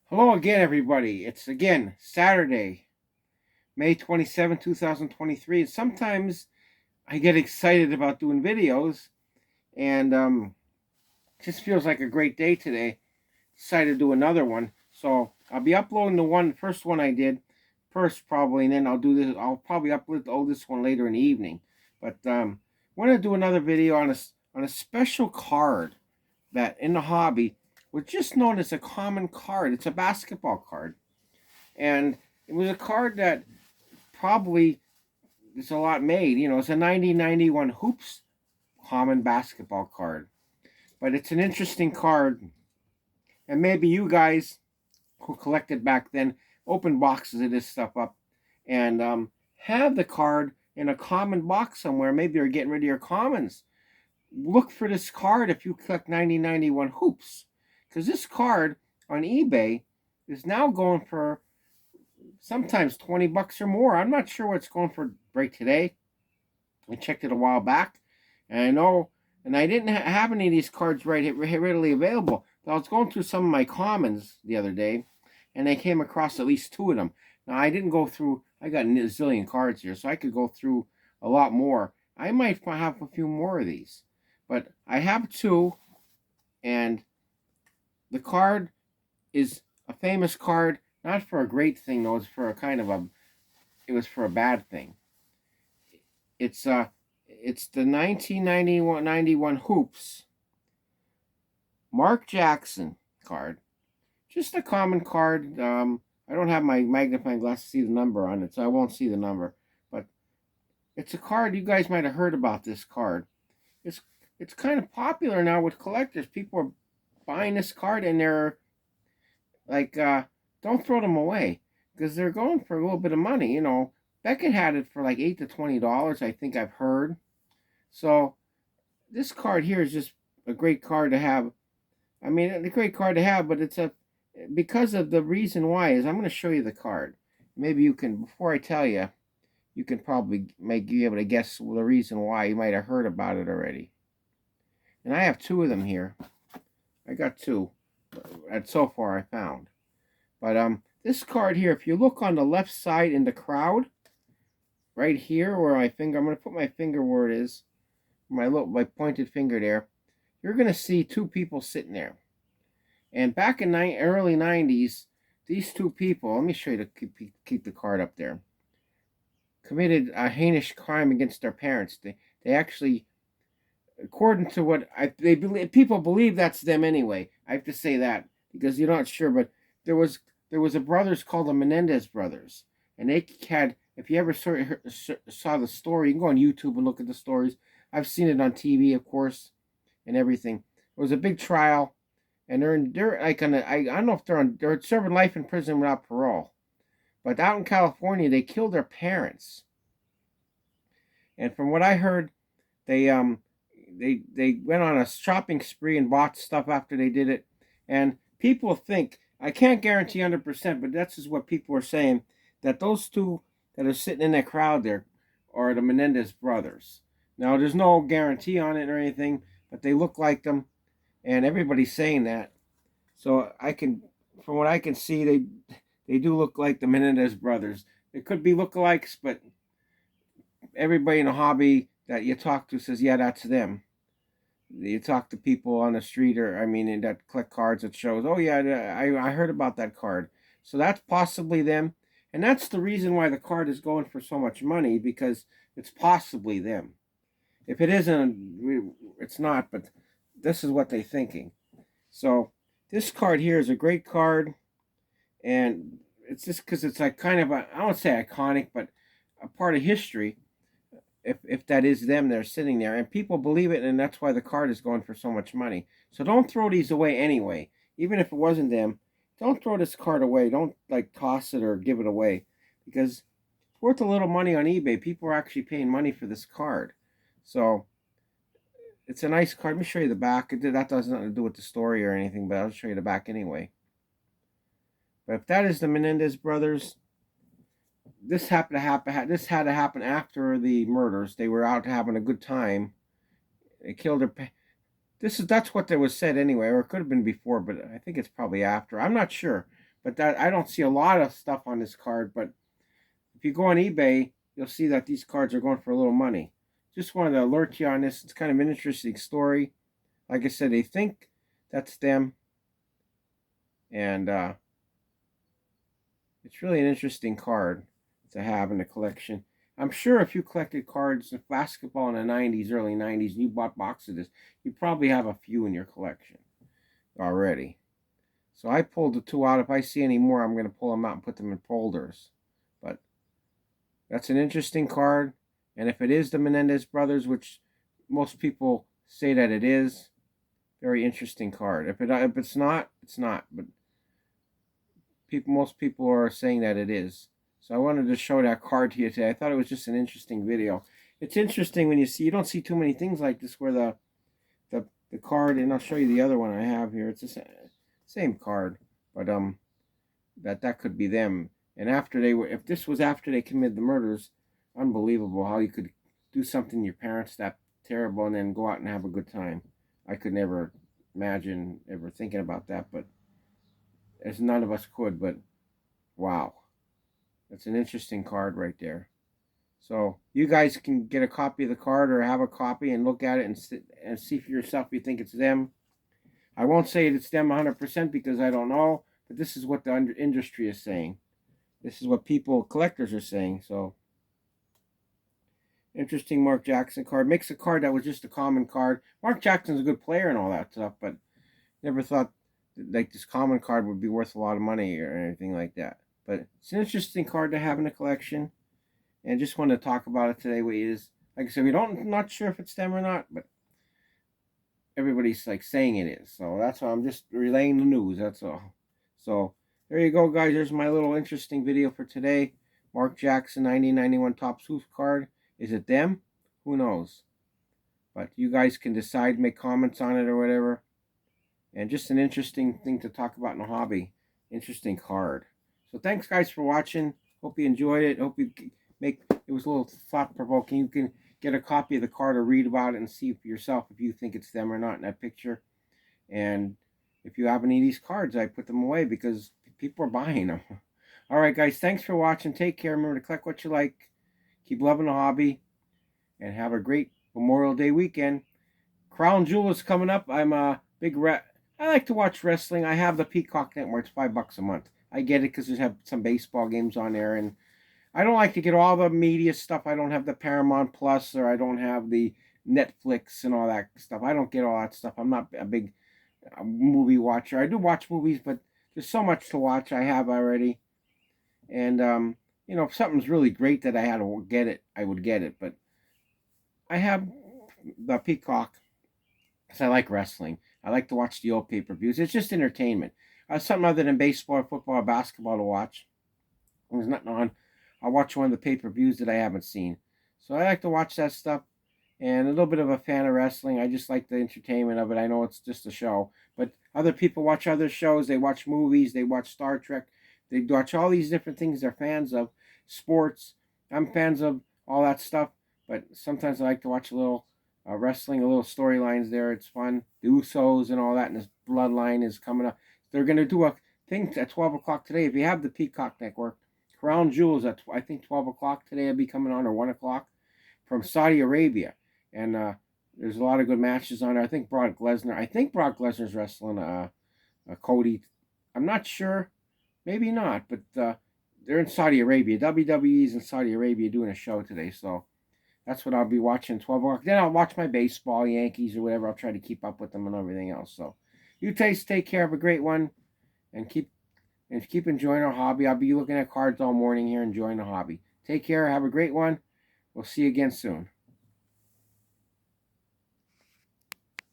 Hello again, everybody. It's again Saturday, May 27, 2023. And sometimes I get excited about doing videos, and it just feels like a great day today. Decided to do another one. So I'll be uploading the first one I did first, probably, and then I'll do this. I'll probably upload this one later in the evening. But I want to do another video on a special card that in the hobby was just known as a common card. It's a basketball card. And it was a card that probably is a lot made. It's a 1991 Hoops common basketball card. But it's an interesting card. And maybe you guys who collected back then open boxes of this stuff up and have the card in a common box somewhere. Maybe you're getting rid of your commons. Look for this card if you collect 1991 Hoops. Because this card on eBay is now going for sometimes 20 bucks or more. I'm not sure what it's going for right today. I checked it a while back, and I know, and I didn't have any of these cards readily available. So I was going through some of my commons the other day, and I came across at least two of them. Now, I didn't go through, I got a zillion cards here, so I could go through a lot more. I might have a few more of these, but I have two, and the card is a famous card, not for a great thing, though, it was for a bad thing. It's the 1991 Hoops Mark Jackson card. Just a common card. I don't have my magnifying glass to see the number on it, so I won't see the number. But it's a card you guys might have heard about. This card. It's it's kind of popular now with collectors. People are buying this card, and they're like, don't throw them away because they're going for a little bit of money. Beckett had it for like $8 to $20. I think I've heard. So this card here is just a great card to have. I mean, a great card to have, but it's a because of the reason why is I'm going to show you the card. Maybe you can, before I tell you, you can probably be able to guess the reason why. You might have heard about it already. And I have two of them here. I got two that so far I found. But this card here, if you look on the left side in the crowd, right here where I'm going to put my finger where it is, my pointed finger there, you're going to see two people sitting there. And back in early 90s, these two people, let me show you to keep the card up there, committed a heinous crime against their parents. They actually, according to what they believe, people believe that's them anyway. I have to say that because you're not sure, but there was a brothers called the Menendez brothers, and they had. If you ever saw the story, you can go on YouTube and look at the stories. I've seen it on TV, of course, and everything. It was a big trial, and they're like I don't know if they're serving life in prison without parole, but out in California they killed their parents, and from what I heard, they they went on a shopping spree and bought stuff after they did it, and people think I can't guarantee 100%, but that's just what people are saying that those two that are sitting in that crowd there are the Menendez brothers. Now there's no guarantee on it or anything, but they look like them, and everybody's saying that. So from what I can see, they do look like the Menendez brothers. It could be lookalikes, but everybody in the hobby that you talk to says, yeah, that's them. You talk to people on the street, or I mean, that collect cards that shows, oh yeah, I heard about that card. So that's possibly them, and that's the reason why the card is going for so much money because it's possibly them. If it isn't, it's not. But this is what they're thinking. So this card here is a great card, and it's just because it's like kind of I don't say iconic, but a part of history. If that is them, they're sitting there, and people believe it, and that's why the card is going for so much money. So don't throw these away anyway. Even if it wasn't them, don't throw this card away. Don't like toss it or give it away because it's worth a little money on eBay. People are actually paying money for this card. So it's a nice card. Let me show you the back. That doesn't have to do with the story or anything, but I'll show you the back anyway. But if that is the Menendez brothers, this happened to happen. This had to happen after the murders. They were out having a good time. They killed their. That's what there was said anyway, or it could have been before, but I think it's probably after. I'm not sure, But that I don't see a lot of stuff on this card. But if you go on eBay, you'll see that these cards are going for a little money. Just wanted to alert you on this. It's kind of an interesting story. Like I said, they think that's them. And it's really an interesting card to have in the collection. I'm sure if you collected cards of basketball in the 90s, early 90s, and you bought boxes of this, you probably have a few in your collection already. So I pulled the two out. If I see any more, I'm going to pull them out and put them in folders. But that's an interesting card. And if it is the Menendez brothers, which most people say that it is, very interesting card. If it's not, it's not. But most people are saying that it is. So I wanted to show that card to you today. I thought it was just an interesting video. It's interesting when you don't see too many things like this where the card, and I'll show you the other one I have here. It's the same card, but that could be them. And if this was after they committed the murders, unbelievable how you could do something to your parents that terrible and then go out and have a good time. I could never imagine ever thinking about that, but as none of us could. But wow, that's an interesting card right there. So you guys can get a copy of the card or have a copy and look at it and see for yourself if you think it's them. I won't say it's them 100% because I don't know, but this is what the industry is saying. This is what collectors are saying. So interesting Mark Jackson card. Makes a card that was just a common card. Mark Jackson's a good player and all that stuff, but never thought like this common card would be worth a lot of money or anything like that. But it's an interesting card to have in the collection, and just want to talk about it today. Like I said, not sure if it's them or not, but everybody's like saying it is. So that's why I'm just relaying the news. That's all. So there you go, guys. There's my little interesting video for today. Mark Jackson 1991 Topps Hoops card. Is it them? Who knows? But you guys can decide, make comments on it or whatever. And just an interesting thing to talk about in the hobby. Interesting card. So thanks, guys, for watching. Hope you enjoyed it. Hope it was a little thought-provoking. You can get a copy of the card or read about it and see for yourself if you think it's them or not in that picture. And if you have any of these cards, I put them away because people are buying them. All right, guys, thanks for watching. Take care. Remember to collect what you like. Keep loving the hobby. And have a great Memorial Day weekend. Crown Jewel is coming up. I'm a big I like to watch wrestling. I have the Peacock Network. It's $5 a month. I get it because they have some baseball games on there, and I don't like to get all the media stuff. I don't have the Paramount Plus, or I don't have the Netflix and all that stuff. I don't get all that stuff. I'm not a big movie watcher. I do watch movies, but there's so much to watch. I have already, and if something's really great that I had to get it, I would get it. But I have the Peacock because I like wrestling. I like to watch the old pay-per-views. It's just entertainment. Something other than baseball, football, or basketball to watch. There's nothing on. I'll watch one of the pay-per-views that I haven't seen. So I like to watch that stuff. And a little bit of a fan of wrestling. I just like the entertainment of it. I know it's just a show. But other people watch other shows. They watch movies. They watch Star Trek. They watch all these different things they're fans of. Sports. I'm fans of all that stuff. But sometimes I like to watch a little wrestling, a little storylines there. It's fun. The Usos and all that. And this bloodline is coming up. They're going to do a thing at 12 o'clock today. If you have the Peacock Network, Crown Jewels at, I think, 12 o'clock today will be coming on, or 1 o'clock, from Saudi Arabia. And there's a lot of good matches on there. I think Brock Lesnar's wrestling Cody. I'm not sure. Maybe not. But they're in Saudi Arabia. WWE's in Saudi Arabia doing a show today. So that's what I'll be watching, 12 o'clock. Then I'll watch my baseball, Yankees, or whatever. I'll try to keep up with them and everything else. So you take care. Have a great one. And keep enjoying our hobby. I'll be looking at cards all morning here, enjoying the hobby. Take care. Have a great one. We'll see you again soon.